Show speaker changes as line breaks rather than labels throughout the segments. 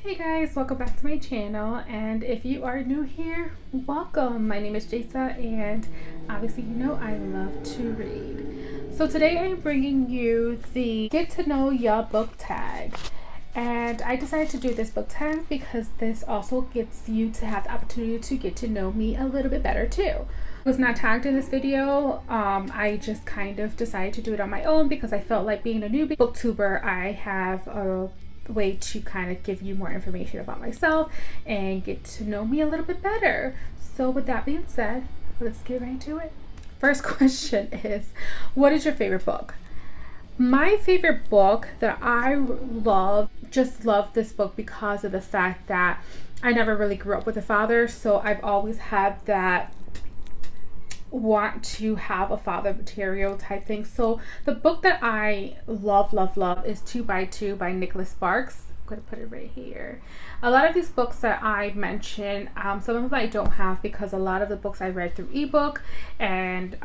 Hey guys, welcome back to my channel, and if you are new here, welcome. My name is Jasa, and obviously you know I love to read. So today I'm bringing you the Get to Know Ya book tag, and I decided to do this book tag because this also gets you to have the opportunity to get to know me a little bit better too. I was not tagged in this video. I just kind of decided to do it on my own because I felt like being a newbie booktuber, I have a way to kind of give you more information about myself and get to know me a little bit better. So with that being said, let's get right to it. First question is, what is your favorite book? My favorite book that I love, just love this book because of the fact that I never really grew up with a father, so I've always had that want to have a father material type thing. So the book that I love is 2x2 by Nicholas Sparks. I'm going to put it right here. A lot of these books that I mention, some of them I don't have because a lot of the books I read through ebook, and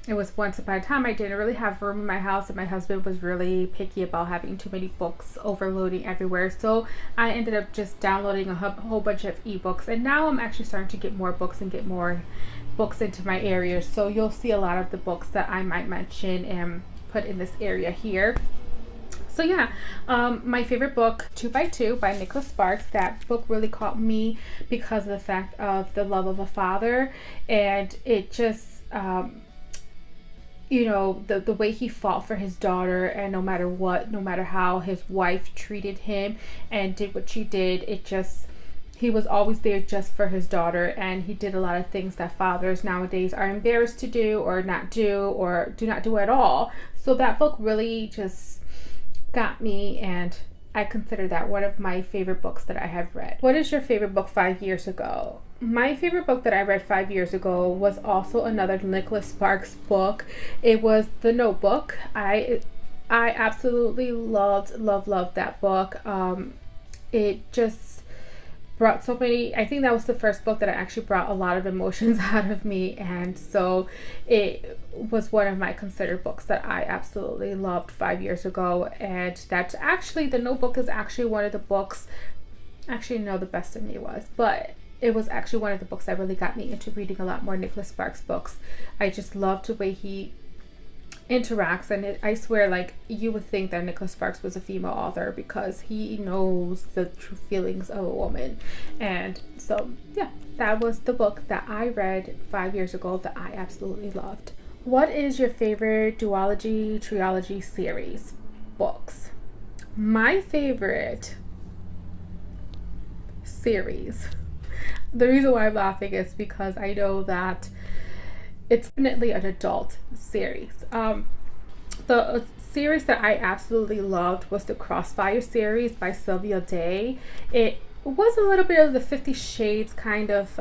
it was once upon a time I didn't really have room in my house, and my husband was really picky about having too many books overloading everywhere, so I ended up just downloading a whole bunch of ebooks, and now I'm actually starting to get more books and get more books into my area, so you'll see a lot of the books that I might mention and put in this area here. So yeah, my favorite book, 2x2 by Nicholas Sparks. That book really caught me because of the fact of the love of a father, and it just you know, the way he fought for his daughter, and no matter what, no matter how his wife treated him and did what she did, it just, he was always there just for his daughter, and he did a lot of things that fathers nowadays are embarrassed to do or not do or do not do at all. So that book really just got me, and I consider that one of my favorite books that I have read. What is your favorite book 5 years ago? My favorite book that I read 5 years ago was also another Nicholas Sparks book. It was The Notebook. I absolutely loved that book. It just brought so many, I think that was the first book that I actually brought a lot of emotions out of me, and so it was one of my considered books that I absolutely loved 5 years ago. And that's actually, The Notebook is actually one of the books, actually no, The Best of Me was, but it was actually one of the books that really got me into reading a lot more Nicholas Sparks books. I just loved the way he interacts, and I swear, like, you would think that Nicholas Sparks was a female author because he knows the true feelings of a woman. And so yeah, that was the book that I read 5 years ago that I absolutely loved. What is your favorite duology, triology series books? My favorite series, the reason why I'm laughing is because I know that it's definitely an adult series. The series that I absolutely loved was the Crossfire series by Sylvia. It was a little bit of the 50 Shades kind of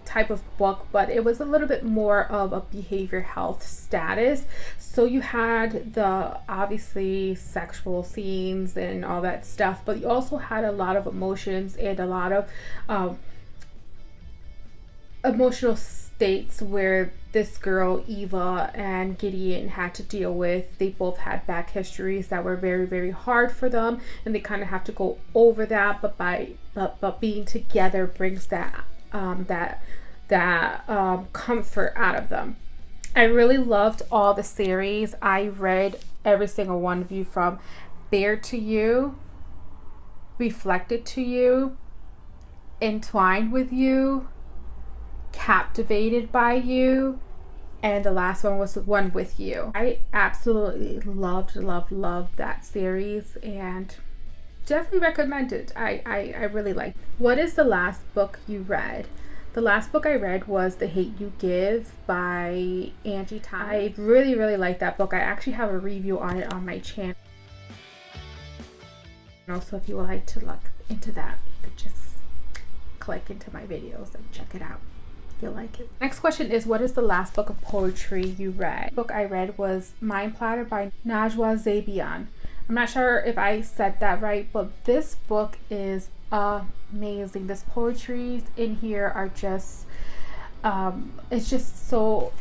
type of book, but it was a little bit more of a behavior health status. So you had the obviously sexual scenes and all that stuff, but you also had a lot of emotions and a lot of emotional states where this girl Eva and Gideon had to deal with. They both had back histories that were very, very hard for them, and they kind of have to go over that, but being together brings that comfort out of them. I really loved all the series. I read every single one of you, from Bare to You, Reflected to You, Entwined with You, Captivated by You, and the last one was One with You. I absolutely loved that series, and definitely recommend it. I really liked it. What is the last book you read? The last book I read was The Hate You Give by Angie. I really liked that book. I actually have a review on it on my channel. And also, if you would like to look into that, you could just click into my videos and check it out. You'll like it. Next question is, what is the last book of poetry you read? The book I read was Platter by Najwa Zebian. I'm not sure if I said that right, but this book is amazing. This poetry in here are just it's just so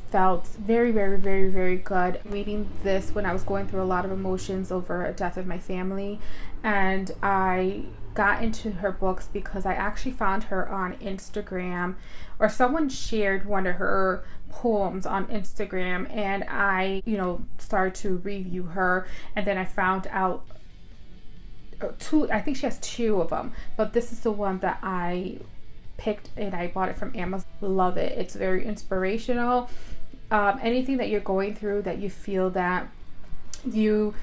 felt very, very, very, very good reading this when I was going through a lot of emotions over a death of my family. And I got into her books because I actually found her on Instagram, or someone shared one of her poems on Instagram, and I, started to review her. And then I found out I think she has two of them, but this is the one that I picked and I bought it from Amazon. Love it. It's very inspirational. Anything that you're going through that you feel that you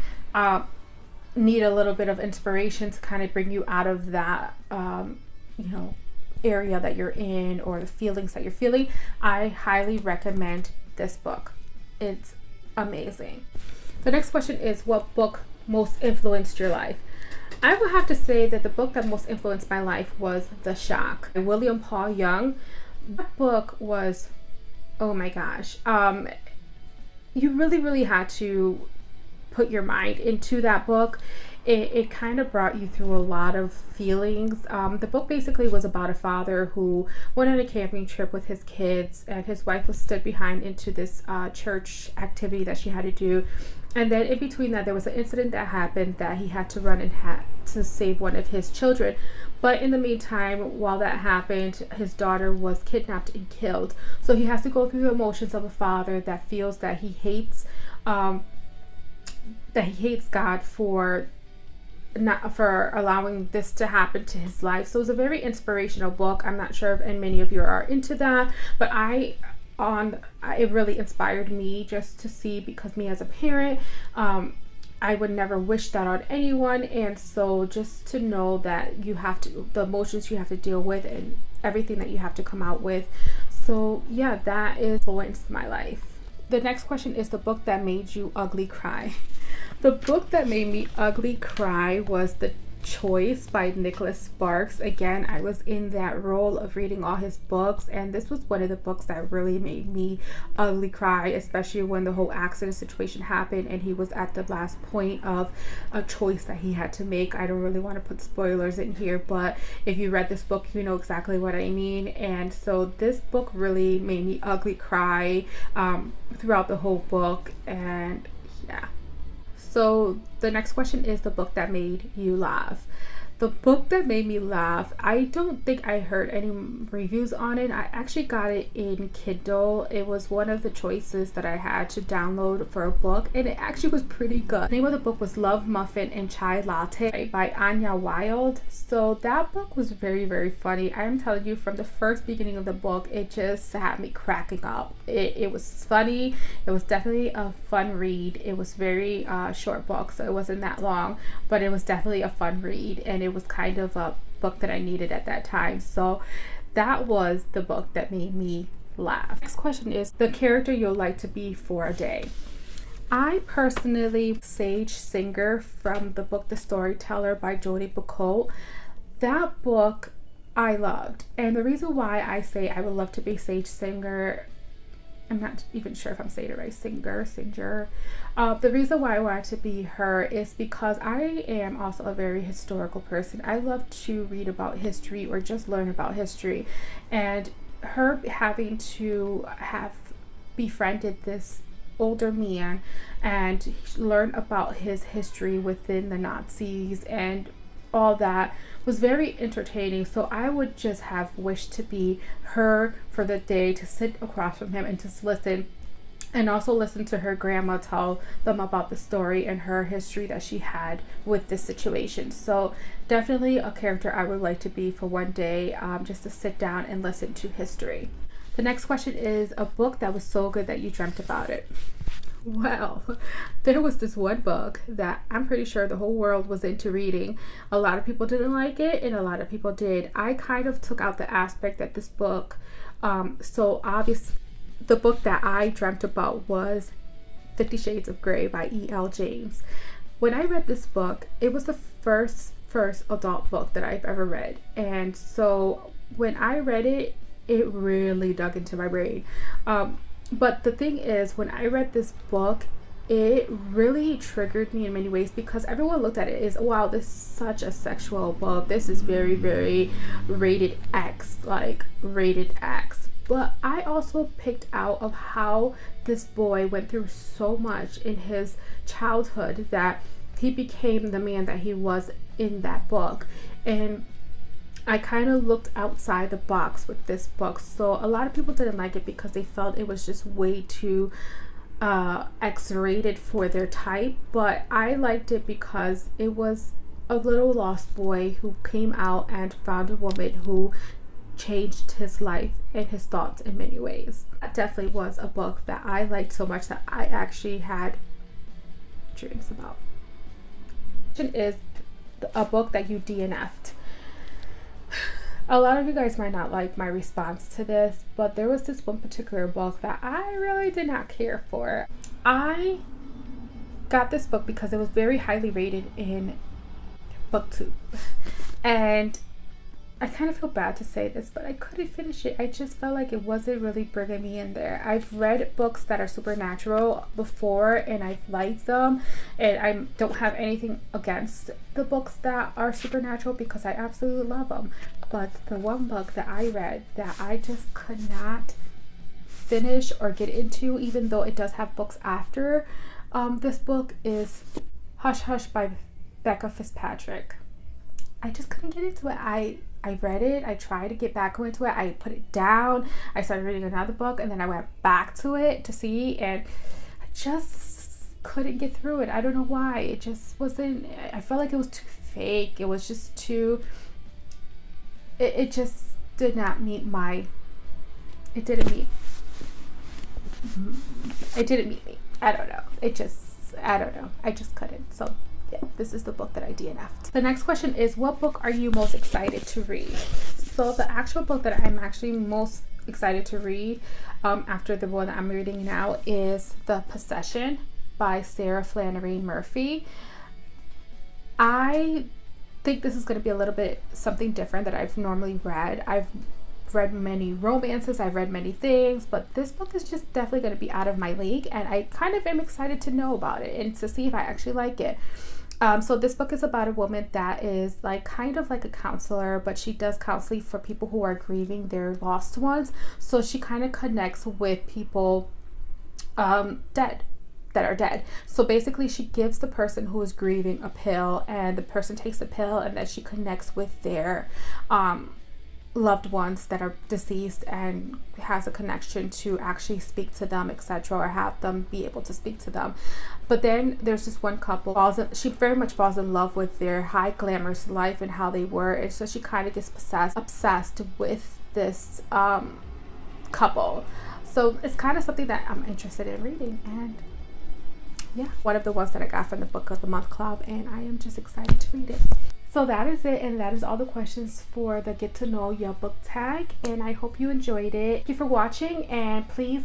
need a little bit of inspiration to kind of bring you out of that area that you're in, or the feelings that you're feeling, I highly recommend this book. It's amazing. The next question is, what book most influenced your life? I would have to say that the book that most influenced my life was The Shock by William Paul Young. That book was, oh my gosh, you really, really had to put your mind into that book. It kind of brought you through a lot of feelings. The book basically was about a father who went on a camping trip with his kids, and his wife was stood behind into this church activity that she had to do. And then in between that, there was an incident that happened that he had to run and had to save one of his children. But in the meantime, while that happened, his daughter was kidnapped and killed. So he has to go through the emotions of a father that feels that he hates God for allowing this to happen to his life. So it's a very inspirational book. I'm not sure if many of you are into that, but it really inspired me just to see, because me as a parent, I would never wish that on anyone. And so just to know that the emotions you have to deal with and everything that you have to come out with. So yeah, that influenced my life. The next question is, the book that made you ugly cry. The book that made me ugly cry was The Choice by Nicholas Sparks. Again, I was in that role of reading all his books, and this was one of the books that really made me ugly cry, especially when the whole accident situation happened and he was at the last point of a choice that he had to make. I don't really want to put spoilers in here, but if you read this book, you know exactly what I mean. And so this book really made me ugly cry throughout the whole book. And yeah. So the next question is, the book that made you laugh. The book that made me laugh, I don't think I heard any reviews on it. I actually got it in Kindle. It was one of the choices that I had to download for a book, and it actually was pretty good. The name of the book was Love, Muffin, and Chai Latte by Anya Wylde. So that book was very, very funny. I am telling you, from the first beginning of the book, it just had me cracking up. It was funny. It was definitely a fun read. It was very short book, so it wasn't that long, but it was definitely a fun read, and it was kind of a book that I needed at that time. So that was the book that made me laugh. Next question is, the character you'll like to be for a day. I personally, Sage Singer from the book The Storyteller by Jodi Picoult. That book I loved, and the reason why I say I would love to be Sage Singer, I'm not even sure if I'm saying it right, Singer. The reason why I wanted to be her is because I am also a very historical person. I love to read about history or just learn about history, and her having to have befriended this older man and learn about his history within the Nazis and all that was very entertaining. So I would just have wished to be her for the day, to sit across from him and just listen, and also listen to her grandma tell them about the story and her history that she had with this situation. So definitely a character I would like to be for one day, just to sit down and listen to history. The next question is, a book that was so good that you dreamt about it. Well, there was this one book that I'm pretty sure the whole world was into reading. A lot of people didn't like it, and a lot of people did. I kind of took out the aspect that this book, so obviously the book that I dreamt about was 50 Shades of Grey by E.L. James. When I read this book, it was the first adult book that I've ever read. And so when I read it, it really dug into my brain. But the thing is, when I read this book, it really triggered me in many ways, because everyone looked at it as, wow, this is such a sexual book. This is very, very rated X, like rated X. but I also picked out of how this boy went through so much in his childhood that he became the man that he was in that book. And I kind of looked outside the box with this book. So a lot of people didn't like it because they felt it was just way too X-rated for their type, but I liked it because it was a little lost boy who came out and found a woman who changed his life and his thoughts in many ways. That definitely was a book that I liked so much that I actually had dreams about. Is a book that you DNF'd. A lot of you guys might not like my response to this, but there was this one particular book that I really did not care for. I got this book because it was very highly rated in BookTube, and I kind of feel bad to say this, but I couldn't finish it. I just felt like it wasn't really bringing me in there. I've read books that are supernatural before and I've liked them, and I don't have anything against the books that are supernatural because I absolutely love them. But the one book that I read that I just could not finish or get into, even though it does have books after this book, is Hush Hush by Becca Fitzpatrick. I just couldn't get into it. I read it, I tried to get back into it, I put it down, I started reading another book, and then I went back to it to see, and I just couldn't get through it. I don't know why. It just wasn't, I felt like it was too fake. It was just too, it just did not meet my, it didn't meet me. I don't know. I don't know. I just couldn't. So yeah, this is the book that I DNF'd. The next question is, what book are you most excited to read? So the actual book that I'm actually most excited to read after the one that I'm reading now is The Possession by Sarah Flannery Murphy. I think this is going to be a little bit something different that I've normally read. I've read many romances, I've read many things, but this book is just definitely going to be out of my league, and I kind of am excited to know about it and to see if I actually like it. So this book is about a woman that is like kind of like a counselor, but she does counseling for people who are grieving their lost ones. So she kind of connects with people that are dead. So basically she gives the person who is grieving a pill, and the person takes the pill, and then she connects with their loved ones that are deceased and has a connection to actually speak to them, etc., or have them be able to speak to them. But then there's this one couple, she very much falls in love with their high glamorous life and how they were, and so she kind of gets obsessed with this couple. So it's kind of something that I'm interested in reading, and yeah, one of the ones that I got from the Book of the Month Club, and I am just excited to read it. So that is it, and that is all the questions for the Get to Know Your Book tag, and I hope you enjoyed it. Thank you for watching, and please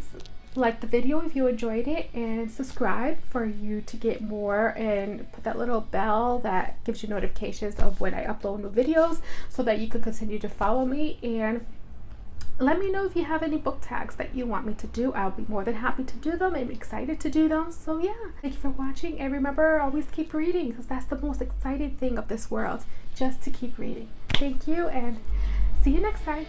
like the video if you enjoyed it, and subscribe for you to get more, and put that little bell that gives you notifications of when I upload new videos so that you can continue to follow me. And let me know if you have any book tags that you want me to do. I'll be more than happy to do them. I'm excited to do them. So yeah, thank you for watching, and remember, always keep reading, because that's the most exciting thing of this world, just to keep reading. Thank you, and see you next time.